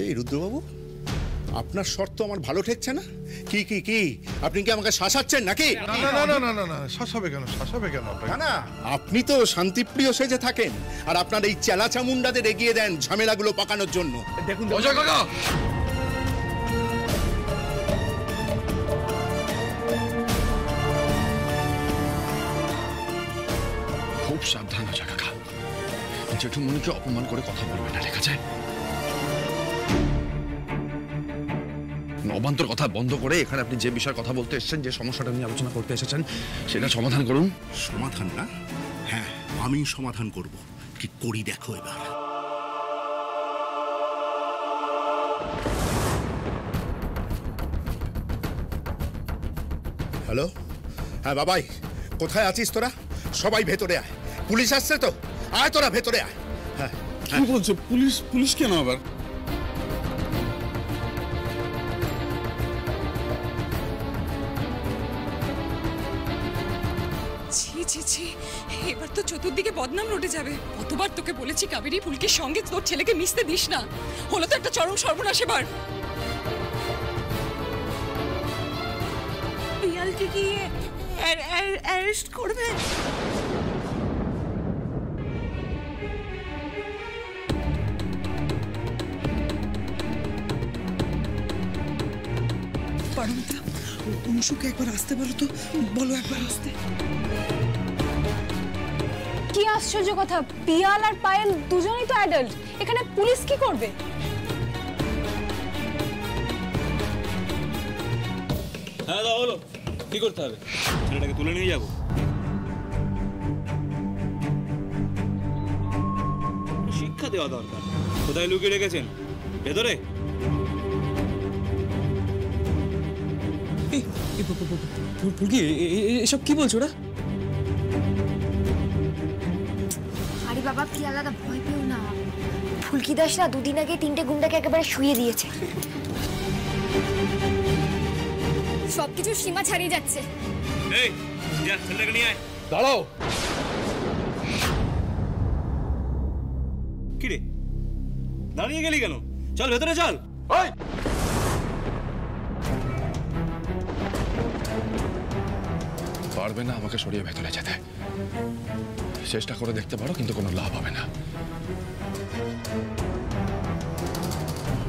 এই রুদ্রবাবু, আপনার শর্ত আমার ভালো ঠেকছে না। কি কি কি আপনি কি আমাকে শাসাচ্ছেন নাকি? না না না না না না, শাসাবে কেন, শাসাবে কেন? না না, আপনি তো শান্তিপ্রিয় সেজে থাকেন, আর আপনার এই চেলা চামুন্ডাদের এগিয়ে দেন ঝামেলাগুলো পাকানোর জন্য। দেখুন অজয় কাকা, খুব সাবধান অজয় কাকা, জেঠুমনিকে অপমান করে কথা বলবে না, ঠিক আছে? অবান্তর কথা বন্ধ করে এখানে আপনি যে বিষয়ে কথা বলতে এসেছেন, যে সমস্যাটা নিয়ে আলোচনা করতে এসেছেন, সেটা সমাধান করুন। সমাধান না? হ্যাঁ, আমি সমাধান করব। কি করি দেখো এবার। হ্যালো, হ্যাঁ বাবাই, কোথায় আছিস তোরা? সবাই ভেতরে আয়, পুলিশ আসছে তো, আয় তোরা ভেতরে আয়। হ্যাঁ, কি বলছো? পুলিশ? পুলিশ কেন আবার? এবার তো চতুর্দিকে বদনাম রটে যাবে। কতবার তোকে বলেছি কাবেরী, ফুলকির সঙ্গে তোর ছেলেকে মিশতে দিস না। হলো তো একটা চরম সর্বনাশ। এবার পিয়ালকে কি অ্যারেস্ট করবে? পারমিতা, অনুশুকে একবার আসতে বলো তো, বলো একবার আসতে। কি আশ্চর্য কথা, পিয়াল আর পায়েল দুজনেই তো অ্যাডাল্ট, এখানে পুলিশ কি করবে? হ্যাঁ দাও, হলো কি করতে হবে? ছেলেটাকে তুলে নিয়ে যাবো। শিক্ষা দেওয়া দরকার। কোথায় লুকিয়ে রেখেছেন? ভেতরে? ফুলকি, এসব কি বলছো ওরা? আরে বাবা, কি আলাদা, ভয় পেও না। ফুলকি দাস না দুদিন আগে 3টে গুন্ডাকে একেবারে শুয়ে দিয়েছে। সবকিছু সীমা ছাড়িয়ে যাচ্ছে। এই যা, ছেলেটাকে নিয়ে আয়। দাঁড়াও। কি রে, দাঁড়িয়ে গেলি কেন? চল ভেতরে চল। ওই পারবে না আমাকে সরিয়ে ভেতরে যেতে। চেষ্টা করে দেখতে পারো, কিন্তু কোনো লাভ হবে না।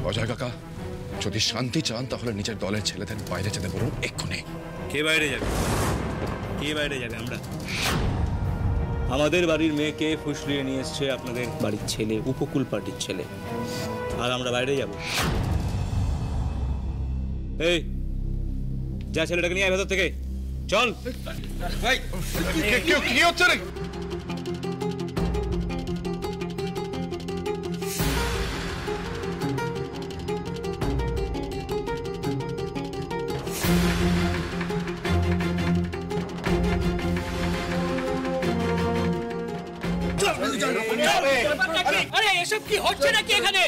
অজয় কাকা, যদি শান্তি চান তাহলে নিজের দলের ছেলেদের বাইরে যেতে বলুন এক্ষুনি। কে বাইরে যাবে? কে বাইরে যাবে? আমরা। আমাদের বাড়ির মেয়েকে ফুসলিয়ে নিয়ে এসছে আপনাদের বাড়ির ছেলে, উপকূল পার্টির ছেলে, আর আমরা বাইরে যাব? এই যা, ছেলেটাকে নিয়ে আয় ভেতর থেকে। চল। কি হচ্ছে রে? আরে এসব কি হচ্ছে নাকি এখানে?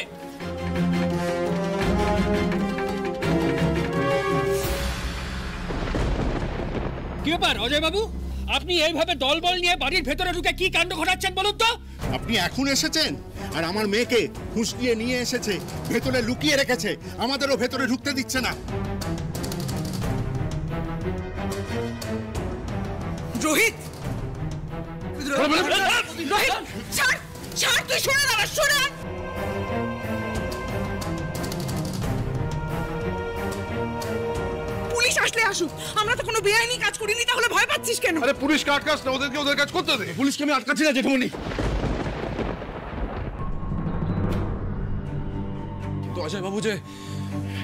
কি ব্যাপার অজয় বাবু, আপনি এইভাবে দলবল নিয়ে বাড়ির ভেতরে ঢুকে কি কাণ্ড ঘটাচ্ছেন বলুন তো? আপনি এখন এসেছেন আর আমার মেয়েকে ফুসলিয়ে নিয়ে এসেছে, ভেতরে লুকিয়ে রেখেছে, আমাদেরও ভেতরে ঢুকতে দিচ্ছে না। রোহিত, রোহিত, ছাড় ছাড়, তুই শুনে না, শুনে। পুলিশ আসলে আসুক, আমরা তো কোনো বেআইনি কাজ করিনি, তাহলে ভয় পাচ্ছিস কেন? আরে পুলিশ কাজ না, ওদেরকে ওদের কাজ করতে দে। পুলিশকে আমি আটকাচ্ছি না জেঠুমনি। কিন্তু অজয় বাবু যে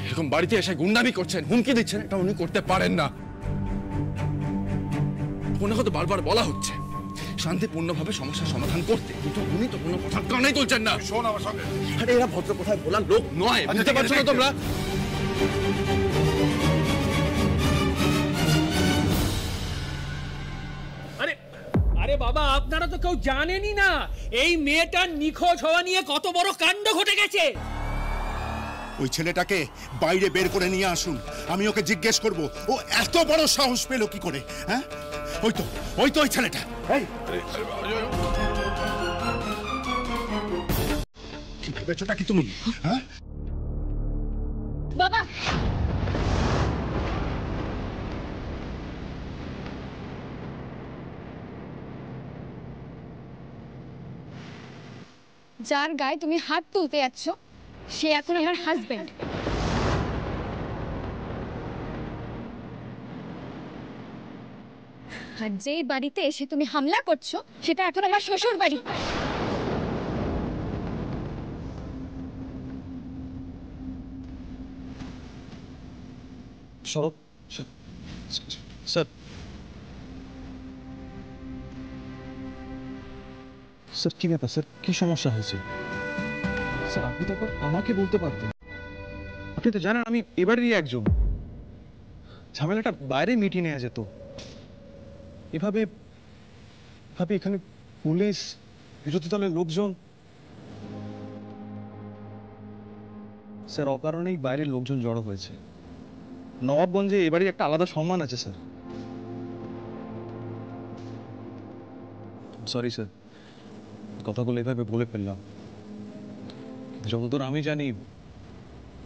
এরকম বাড়িতে এসে গুন্ডামি করছেন, হুমকি দিচ্ছেন, এটা উনি করতে পারেন না। মনে হয়তো বারবার বলা হচ্ছে শান্তিপূর্ণভাবে সমস্যার সমাধান করতে, কিন্তু উনি তো কোনো কথা কানেই তুলছেন না। শোন আমার সঙ্গে। আরে এরা ভদ্র কথায় বলার লোক নয়, বুঝতে পারছো না তোমরা? আরে আরে বাবা, আপনারা তো কেউ জানেনই না এই মেয়েটার নিখোঁজ হওয়া নিয়ে কত বড় কাণ্ড ঘটে গেছে। ওই ছেলেটাকে বাইরে বের করে নিয়ে আসুন, আমি ওকে জিজ্ঞেস করব ও এত বড় সাহস পেল কি করে। হ্যাঁ, ওই তো ওই ছেলেটা। কি ভেবেছোটা কি তুমি? হ্যাঁ, যার গায়ে তুমি হাত তুলতে যাচ্ছ সে এখন আমার হাজবেন্ড। আর যে বাড়িতে এসে তুমি হামলা করছো সেটা এখন আমার শ্বশুর বাড়ি। সরব স্যার, স্যার কি ব্যাপার স্যার, কি সমস্যা হয়েছে? স্যার আপনি তো আমাকে বলতে পারতেন, আপনি তো জানেন আমি এবারেরই একজন। ঝামেলাটা বাইরে মিটিয়ে নেওয়া যেত, এভাবে এভাবে এখানে পুলিশ, বিরোধী দলের লোকজন। স্যার অকারণেই বাইরের লোকজন জড়ো হয়েছে। নবাবগঞ্জে এবারই একটা আলাদা সম্মান আছে স্যার। সরি স্যার, কথাগুলো এভাবে বলে ফেললাম। যতদূর আমি জানি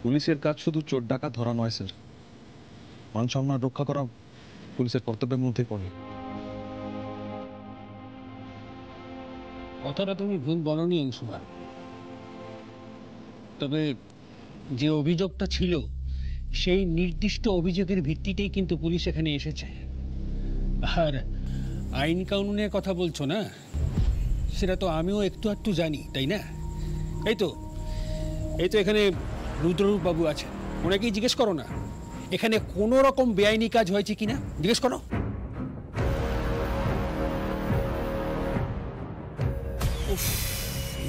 পুলিশের কাজ শুধু চোর ডাকাত ধরা নয় স্যার, মান সম্মান রক্ষা করা পুলিশের কর্তব্যের মধ্যে পড়ে। কথাটা তুমি ভুল বলনি অংশুমান, তবে যে অভিযোগটা ছিল সেই নির্দিষ্ট অভিযোগের ভিত্তিতেই কিন্তু পুলিশ এখানে এসেছে। আর আইন কানুনের কথা বলছো না, সেটা তো আমিও একটু একটু জানি, তাই না? এই তো এখানে রুদ্ররূপ বাবু আছে, ওনাকেই জিজ্ঞেস করো না এখানে কোনো রকম বেআইনি কাজ হয়েছে কিনা, জিজ্ঞেস করো।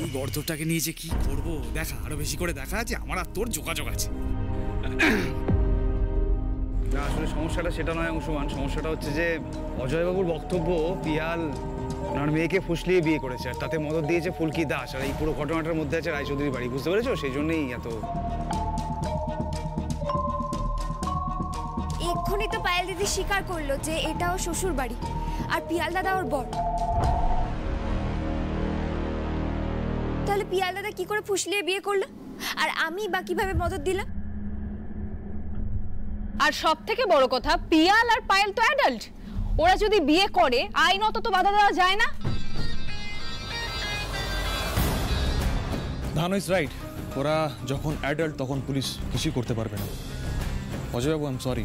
এই গর্দটাকে নিয়ে যে কি করবো, দেখা আরো বেশি করে দেখা আছে, আমার আর তোর যোগাযোগ আছে। না আসলে সমস্যাটা সেটা নয় অংশুমান, সমস্যাটা হচ্ছে যে অজয়বাবুর বক্তব্য পিয়াল ওনার মেয়েকে ফুসলিয়ে বিয়ে করেছে, আর তাতে মদত দিয়েছে ফুলকি দাস, আর এই পুরো ঘটনাটার মধ্যে আছে রায়চৌধুরীর বাড়ি, বুঝতে পেরেছো? সেই জন্যই এত। এক্ষুনি তো পায়েল দিদি স্বীকার করলো যে এটা ওর শ্বশুর বাড়ি আর পিয়াল দাদা ওর বর। তাহলে পিয়াল দাদা কি করে ফুসলিয়ে বিয়ে করলো, আর আমি বা কিভাবে মদত দিলাম? আর সব থেকে বড় কথা, পিয়াল আর পায়েল তো অ্যাডাল্ট, ওরা যদি বিয়ে করে আইনত তো বাধা দেওয়া যায় না। ধানো ইজ রাইট, ওরা যখন অ্যাডাল্ট তখন পুলিশ কিছুই করতে পারবে না। অজয়বাবু আই এম সরি।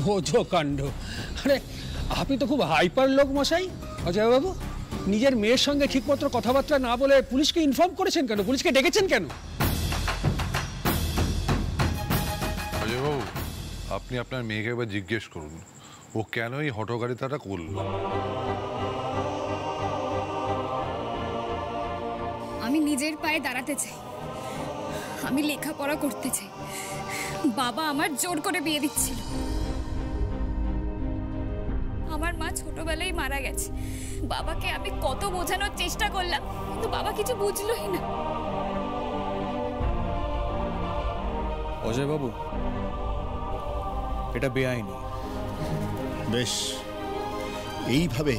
বোঝো কাণ্ড, আরে আপনি তো খুব হাইপার লোক মশাই। অজয়বাবু নিজের মেয়ের সঙ্গে ঠিকমতো কথাবার্তা না বলে পুলিশকে ইনফর্ম করেছেন কেন, পুলিশকে ডেকেছেন কেন? অজয়বাবু আপনি আপনার মেয়েকে একবার জিজ্ঞেস করুন ও কেন এই হঠকারিতাটা করলো। আমি নিজের পায়ে দাঁড়াতে চাই, আমি লেখাপড়া করতে চাই। বাবা আমার জোর করে বিয়ে দিচ্ছিল। আমার মা ছোটবেলায় মারা গেছে, বাবাকে আমি কত বোঝানোর চেষ্টা করলাম কিন্তু বাবা কিছু বুঝলোই না। অজয়বাবু এটা বেআইনি। বেশ, এইভাবে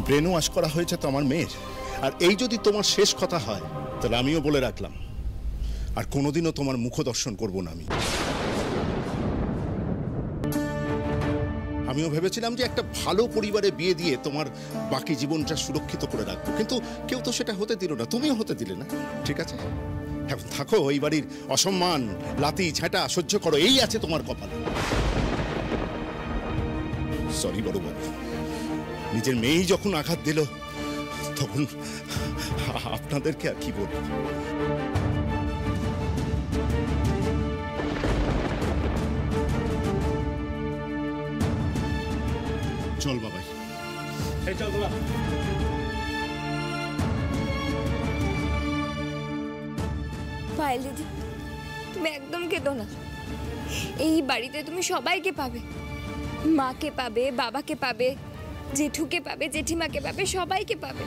ব্রেন ওয়াশ করা হয়েছে তো আমার মেয়ের। আর এই যদি তোমার শেষ কথা হয় তাহলে আমিও বলে রাখলাম, আর কোনোদিনও তোমার মুখ দর্শন করব না। আমিও ভেবেছিলাম যে একটা ভালো পরিবারে বিয়ে দিয়ে তোমার বাকি জীবনটা সুরক্ষিত করে রাখবো, কিন্তু কেউ তো সেটা হতে দিল না, তুমিও হতে দিলে না। ঠিক আছে, এখন থাকো, এই বাড়ির অসম্মান, লাতি ঝাঁটা সহ্য করো, এই আছে তোমার কপালে। সরি বড় বাবু, নিজের মেয়েই যখন আঘাত দিল তখন আপনাদেরকে আর কি বলবো। চল বাবাই, চল বাবা। পায়েল দিদি তুমি একদম কেঁদো না, এই বাড়িতে তুমি সবাইকে পাবে, মাকে পাবে, বাবাকে পাবে, জেঠুকে পাবে, জেঠিমাকে পাবে, সবাইকে পাবে।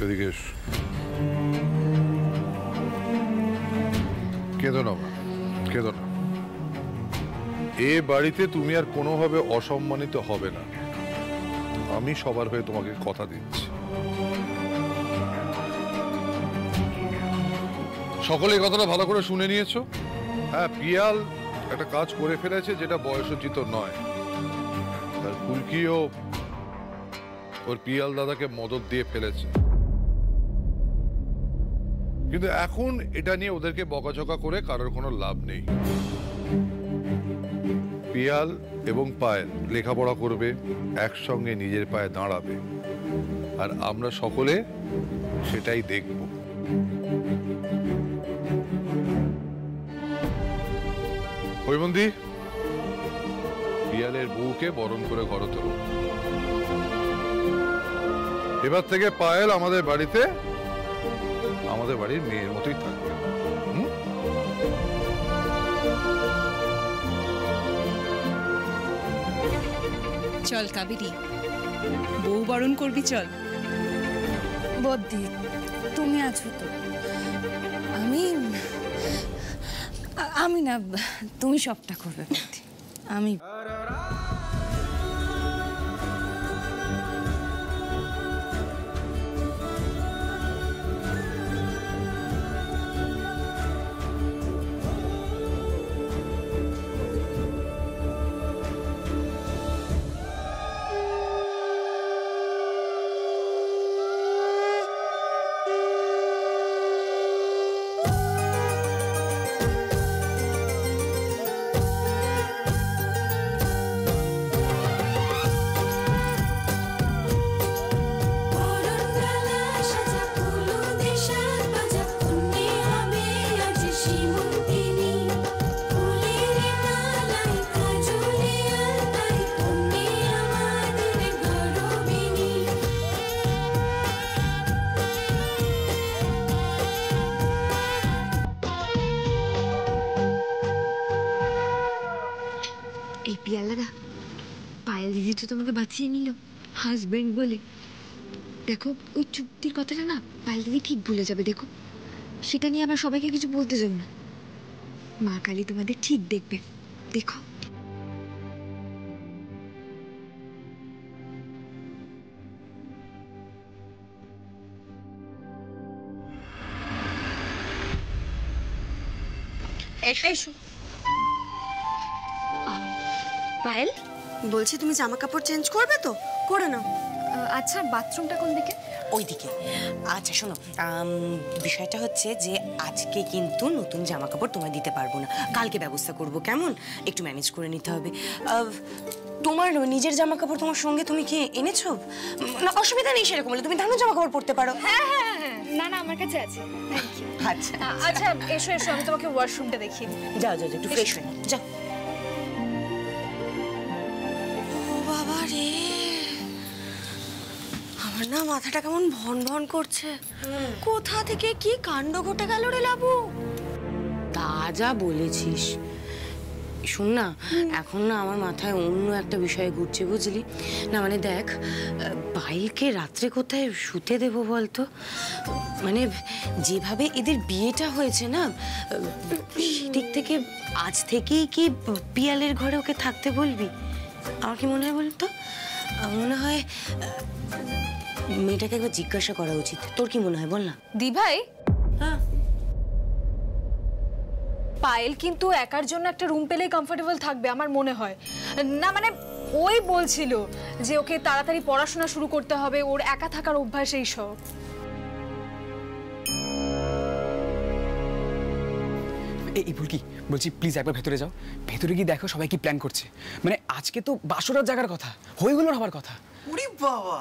এদিকে কেঁদো না, কেঁদো না। এ বাড়িতে তুমি আর কোনোভাবে অসম্মানিত হবে না, আমি সবার হয়ে তোমাকে কথা দিচ্ছি। সকলে কথাটা ভালো করে শুনে নিয়েছো? হ্যাঁ, পিয়াল একটা কাজ করে ফেলেছে যেটা বয়সোচিত নয়। আর ফুলকিও ওর পিয়াল দাদাকে মদত দিয়ে ফেলেছে, কিন্তু এখন এটা নিয়ে ওদেরকে বকাঝকা করে কারোর কোনো লাভ নেই। পিয়াল এবং পায়েল লেখাপড়া করবে, একসঙ্গে নিজের পায়ে দাঁড়াবে, আর আমরা সকলে সেটাই দেখব। হৈমন্তী, পিয়ালের বউকে বরণ করে ঘরে তোলো। এবার থেকে পায়েল আমাদের বাড়িতে আমাদের বাড়ির মেয়ের মতোই থাকবে। চল কাবেরী, বউ বরণ করবি, চল। বদ্দি, তুমি আছো তো? আমি না, তুমি সবটা করবে বদ্দি, আমি। এই পিয়ালাদা, পায়েল দিদি তো তোমাকে বাঁচিয়ে নিল হাজবেন্ড বলে। দেখো, ওই চুক্তির কথাটা না পায়েল দিদি ঠিক ভুলে যাবে। দেখো, সেটা নিয়ে আবার সবাইকে কিছু বলতে যাবে না। মা কালী তোমাদের ঠিক দেখবে, দেখো। এসো। পায়েল, বলছি তুমি জামা কাপড় চেঞ্জ করবে তো? করে নাও। আচ্ছা, বাথরুমটা কোন দিকে? ওইদিকে। আচ্ছা শোনো, বিষয়টা হচ্ছে যে আজকে কিন্তু নতুন জামা কাপড় তোমায় দিতে পারবো না, কালকে ব্যবস্থা করব, কেমন? একটু ম্যানেজ করে নিতে হবে। তোমার নিজের জামা কাপড় তোমার সঙ্গে তুমি কি এনেছো? না, অসুবিধা নেই সেরকম হলে তুমি ধানো জামা কাপড় পরতে পারো। হ্যাঁ হ্যাঁ হ্যাঁ, না না, আমার কাছে আছে। আচ্ছা আচ্ছা, এসো এসো, আমি তোমাকে ওয়াশরুমটা দেখিয়ে দিই। যাও যাও, একটু ফ্রেশ হয়ে নাও, যাও। ও বাবা রে, আমার না মাথাটা কেমন ভন ভন করছে। কোথা থেকে কি কাণ্ড ঘটে গেল রে লাবু? তা যা বলেছিস। শোন না, এখন না আমার মাথায় অন্য একটা বিষয় ঘুরছে, বুঝলি না? মানে দেখ, পায়েলকে রাত্রে কোথায় শুতে দেবো বলতো? মানে যেভাবে এদের বিয়েটা হয়েছে না, সেদিক থেকে আজ থেকেই কি পিয়ালের ঘরে ওকে থাকতে বলবি? আমার কি মনে হয় বলতো? মনে হয় মেয়েটাকে একবার জিজ্ঞাসা করা উচিত। তোর কি মনে হয় বল না? দি ভাই, হ্যাঁ, পায়েল কিন্তু একার জন্য একটা রুম পেলেই কমফোর্টেবল থাকবে আমার মনে হয় না। মানে ওই বলছিল যে ওকে তাড়াতাড়ি পড়াশোনা শুরু করতে হবে, ওর একা থাকার অভ্যাস এই সব। এই ফুলকি, বলছি প্লিজ একবার ভেতরে যাও। ভেতরে গিয়ে দেখো সবাই কি প্ল্যান করছে। মানে আজকে তো বাসরাত জাগার কথা, হইগুলোর হবার কথা। উরি বাবা,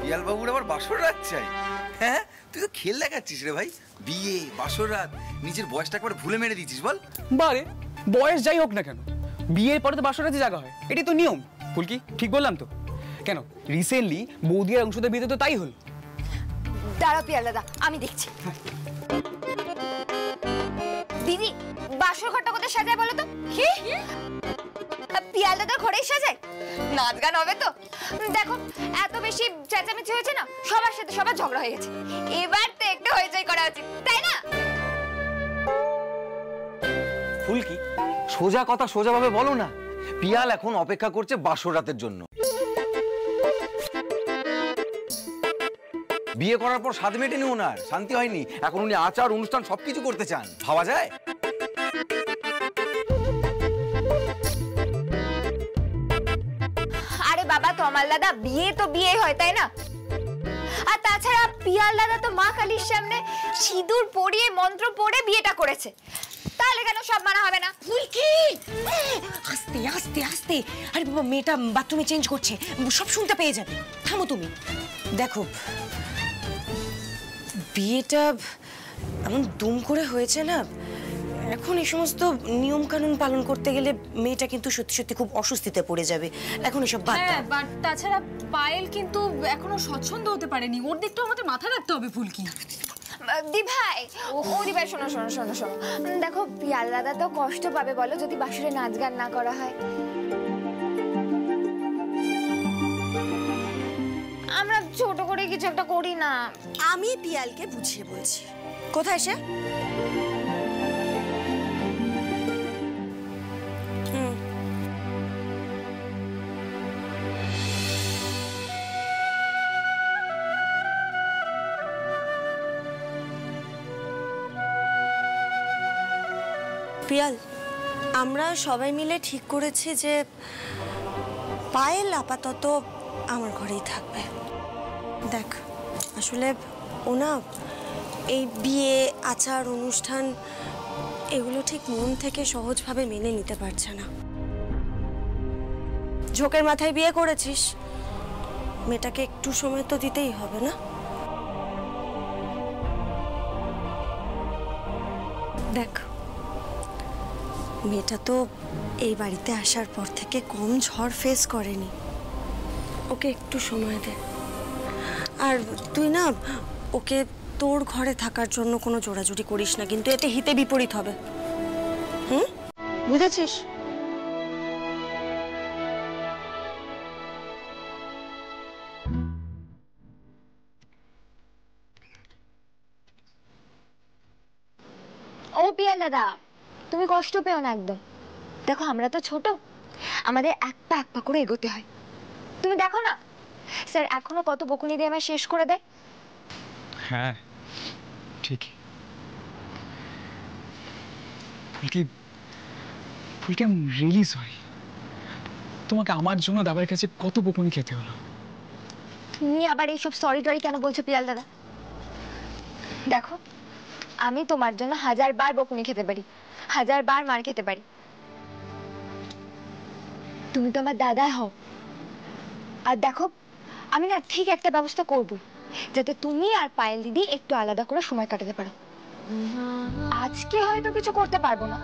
পিয়াল বাবুর আবার বাসরাত চাই? হ্যাঁ, তুই তো খেল দেখাচ্ছিস রে ভাই। বিয়ে, বাসরাত, নিজের বয়সটা একবার ভুলে মেরে দিচ্ছিস বল। বারে, বয়স যাই হোক না কেন, বিয়ের পরে তো বাসরাতে জাগা হয়, এটাই তো নিয়ম। ফুলকি, ঠিক বললাম তো? কেন, রিসেন্টলি বৌদি আর অংশদের বিয়েতে তো তাই হল। দাঁড়া পিয়াল দাদা, আমি দেখছি। দিদি, বাসর ঘরটা কোথায় সাজায় বলো তো? কি পিয়াল দাদার ঘরেই সাজায়? নাচ গান হবে তো? দেখো, এত বেশি চেঁচামেচি হয়েছে না, সবার সাথে সবার ঝগড়া হয়ে গেছে। এবার তো একটু হইচই করা উচিত, তাই না? ফুলকি, সোজা কথা সোজাভাবে বলো না। পিয়াল এখন অপেক্ষা করছে বাসর রাতের জন্য। বিয়ে করার পর স্বাদ মেটেনি ওনার, শান্তি হয়নি, এখন উনি আচার অনুষ্ঠান সবকিছু করতে চান। ভাবা যায়? আরে বাবা তমাল দাদা, বিয়ে তো বিয়ে হয় তাই না? আর তাছাড়া পিয়াল দাদা তো মা কালীর সামনে সিঁদুর পরিয়ে মন্ত্র পড়ে বিয়েটা করেছে, তাহলে কেন সব মানা হবে না? ফুলকি আস্তে আস্তে আস্তে, আরে বাবা মেয়েটা বাথরুমে চেঞ্জ করছে, সব শুনতে পেয়ে যাবে। থামো তুমি। দেখো বিয়েটা এমন দুম করে হয়েছে না, এখন এই সমস্ত নিয়ম কানুন পালন করতে গেলে মেয়েটা কিন্তু সত্যি সত্যি খুব অস্বস্তিতে পড়ে যাবে। এখন এসব বাদ দাও। বাট তাছাড়া পায়েল কিন্তু এখনো স্বচ্ছন্দ হতে পারেনি, ওর দিকটাও আমাদের মাথায় রাখতে হবে ফুলকি। দি ভাই, ও দি ভাই শোনো শোনো শোনো শোনো, দেখো পিয়াল দাদা তো কষ্ট পাবে বলো যদি বাসরে নাচ গান না করা হয়। আমরা ছোট করে কিছু একটা করি না? আমি পিয়ালকে বুঝিয়ে বলছি। কোথায় সে? পিয়াল, আমরা সবাই মিলে ঠিক করেছি যে পায়েল আপাতত আমার ঘরেই থাকবে। দেখ আসলে ওনা এই বিয়ে আচার অনুষ্ঠান এগুলো ঠিক মন থেকে সহজভাবে মেনে নিতে পারছে না। ঝোঁকের মাথায় বিয়ে করেছিস, মেয়েটাকে একটু সময় তো দিতেই হবে না? দেখ মেয়েটা তো এই বাড়িতে আসার পর থেকে কম ঝড় ফেস করেনি, ওকে একটু সময় দে। আর তুই না ওকে তোর ঘরে থাকার জন্য কোনো জোরাজুরি করিস না, কিন্তু এতে হিতে বিপরীত হবে। বুঝেছিস? ও পিয়াল দাদা, তুমি কষ্ট পেও না একদম। দেখো আমরা তো ছোট, আমাদের এক পা করে এগোতে হয়। তুমি দেখো না স্যার এখনো কত বকুনি দিয়ে আমার শেষ করে দেয়। হ্যাঁ ঠিক। ফুলকি, ফুলকি আই এম রিয়েলি সরি, তোমাকে আমার জন্য দাবার কাছে কত বকুনি খেতে হলো। তুমি আবার এইসব সরি টরি কেন বলছো পিয়াল দাদা? দেখো আমি তোমার জন্য 1000 বার বকুনি খেতে পারি, 1000 বার মার খেতে পারি, তুমি তো আমার দাদা হও। আর দেখো আমি না ঠিক একটা ব্যবস্থা করব যাতে তুমি আর পায়েল দিদি একটু আলাদা করে সময় কাটাতে পারো। আজকে হয়তো কিছু করতে পারবো না,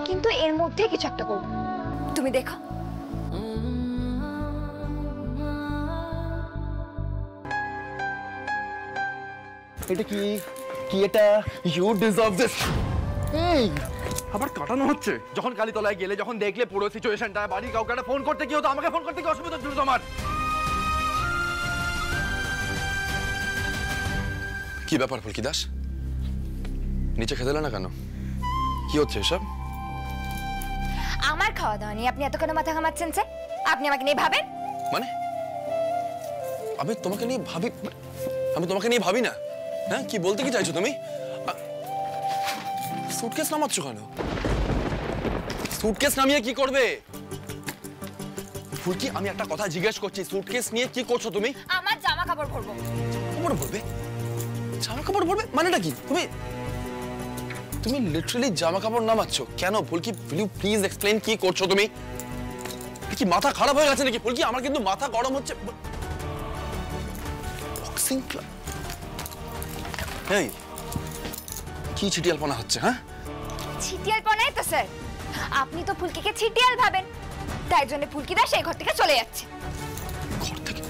কিন্তু এর মধ্যে কিছু একটা করব, তুমি দেখো। এটা কি কি এটা? You deserve this. এই আবার কাটানো হচ্ছে। যখন কালীতলায় গেলে, যখন দেখলে পুরো সিচুয়েশনটা, বাড়ির কাউকে একটা ফোন করতে কি হতো? আমাকে ফোন করতে কি অসুবিধা হচ্ছিল তোমার? কি ব্যাপার ফুলকি দাস, নিচে খেতে এলে না কেন? কি হচ্ছে এসব? আমার খাওয়া দাওয়া নিয়ে আপনি এত কেন মাথা ঘামাচ্ছেন স্যার? আপনি আমাকে নিয়ে ভাবেন? মানে আমি তোমাকে নিয়ে ভাবি? আমি তোমাকে নিয়ে ভাবি না? হ্যাঁ কি বলতে কি চাইছো তুমি? সুটকেস নামাচ্ছ কেন? সুটকেস নামিয়ে কি করবে? ফুলকি আমি একটা কথা জিজ্ঞেস করছি, সুটকেস নিয়ে কি করছো তুমি? আমার জামা কাপড় ভরবো। কাপড় ভরবে? জামা কাপড় ভরবে মানেটা কি? তুমি তুমি লিটারালি জামা কাপড় নামাচ্ছ কেন? ফুলকি উইল ইউ প্লিজ এক্সপ্লেইন কি করছো তুমি? কি মাথা খারাপ হয়ে গেছে নাকি ফুলকি? আমার কিন্তু মাথা গরম হচ্ছে। বক্সিং ক্লাব, এই কি ছিটিয়ালপনা হচ্ছে? হ্যাঁ ছিটিয়ালপনাই তো স্যার, আপনি তো ফুলকিকে ছিটিয়াল ভাবেন, তাই জন্য ফুলকিদা সেই ঘর থেকে চলে যাচ্ছে। ঘর থেকে?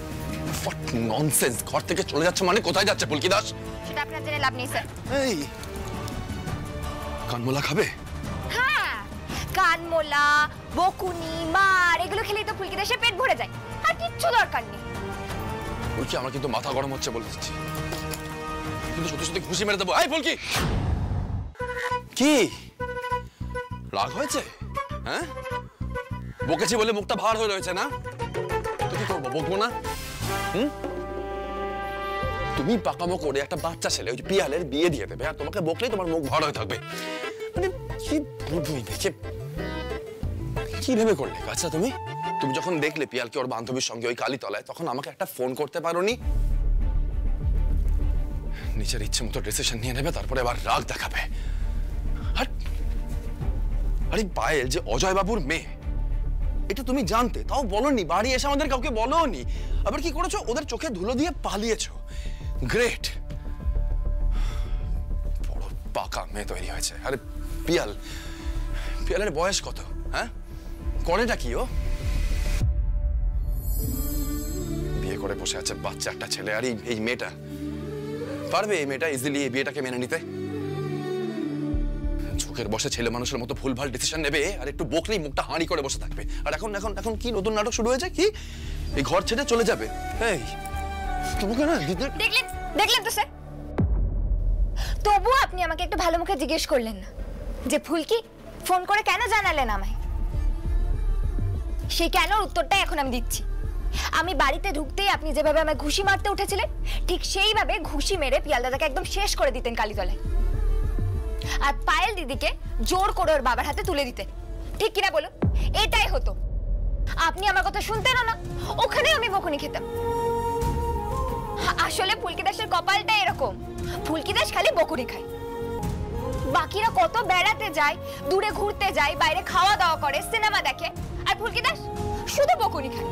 What nonsense! ঘর থেকে চলে যাচ্ছে মানে কোথায় যাচ্ছে ফুলকি দাস? সেটা আপনার জেনে লাভ নেই স্যার। এই কানমোলা খাবে? হ্যাঁ, কানমোলা, বকুনি, মার এগুলো খেলেই তো ফুলকিদা সে পেট ভরে যায়, আর কিচ্ছু দরকার নেই। ফুলকি আমার কিন্তু মাথা গরম হচ্ছে বলে দিচ্ছি, কিন্তু সত্যি সত্যি ঘুষি মেরে দেবো। এই ফুলকি, কি রাগ হয়েছে? হ্যাঁ বকেছি বলে মুখটা ভার হয়ে রয়েছে না? তো কি করবো, বকবো না? তুমি পাকামো করে একটা বাচ্চা ছেলে ওই পিয়ালের বিয়ে দিয়ে দেবে আর তোমাকে বকলেই তোমার মুখ ভার হয়ে থাকবে। মানে কি বলবো, কি ভেবে করলে আচ্ছা তুমি? তুমি যখন দেখলে পিয়ালকে ওর বান্ধবীর সঙ্গে ওই কালীতলায়, তখন আমাকে একটা ফোন করতে পারোনি? নিজের ইচ্ছে মতো ডিসিশন নিয়ে নেবে, তারপরে আবার রাগ দেখাবে। আরে পায়েল যে অজয় বাবুর মেয়ে, এটা তুমি জানতে, তাও বলনি, বাড়ি এসে আমাদের কাউকে বলোনি। আবার কি করেছো, ওদের চোখে ধুলো দিয়ে পালিয়েছো। গ্রেট, বড় পাকা মেয়ে তৈরি হয়েছে। আরে পিয়ালের বয়স কত? হ্যাঁ, করেটা কি ও? বিয়ে করে বসে আছে বাচ্চা একটা ছেলে। আর এই মেয়েটা পারবে, এই মেয়েটা ইজিলি এই বিয়েটাকে মেনে নিতে? চোখের বসে ছেলে মানুষের মতো ভুলভাল ডিসিশন নেবে, আর একটু বকলেই মুখটা হাঁড়ি করে বসে থাকবে। আর এখন এখন এখন কি নতুন নাটক শুরু হয়েছে, কি এই ঘর ছেড়ে চলে যাবে? এই তোমাকে না দেখলেন তো স্যার, তবুও আপনি আমাকে একটু ভালো মুখে জিজ্ঞেস করলেন না যে ফুলকি ফোন করে কেন জানালেন আমায়? সেই কেন উত্তরটা এখন আমি দিচ্ছি। আমি বাড়িতে ঢুকতেই আপনি যেভাবে আমায় ঘুষি মারতে উঠেছিলেন, ঠিক সেইভাবে ঘুষি মেরে পিয়াল দাদাকে একদম শেষ করে দিতেন কালীতলায়। আর পায়েল দিদিকে জোর করে ওর বাবার হাতে তুলে দিতেন, ঠিক কিনা বলুন? এটাই হতো। আপনি আমার কথা শুনতেনও না, ওখানে আমি বকুনি খেতাম। আসলে ফুলকি দাসের কপালটা এরকম, ফুলকি দাস খালি বকুনি খায়। বাকিরা কত বেড়াতে যায়, দূরে ঘুরতে যায়, বাইরে খাওয়া দাওয়া করে, সিনেমা দেখে, আর ফুলকি দাস শুধু বকুনি খায়।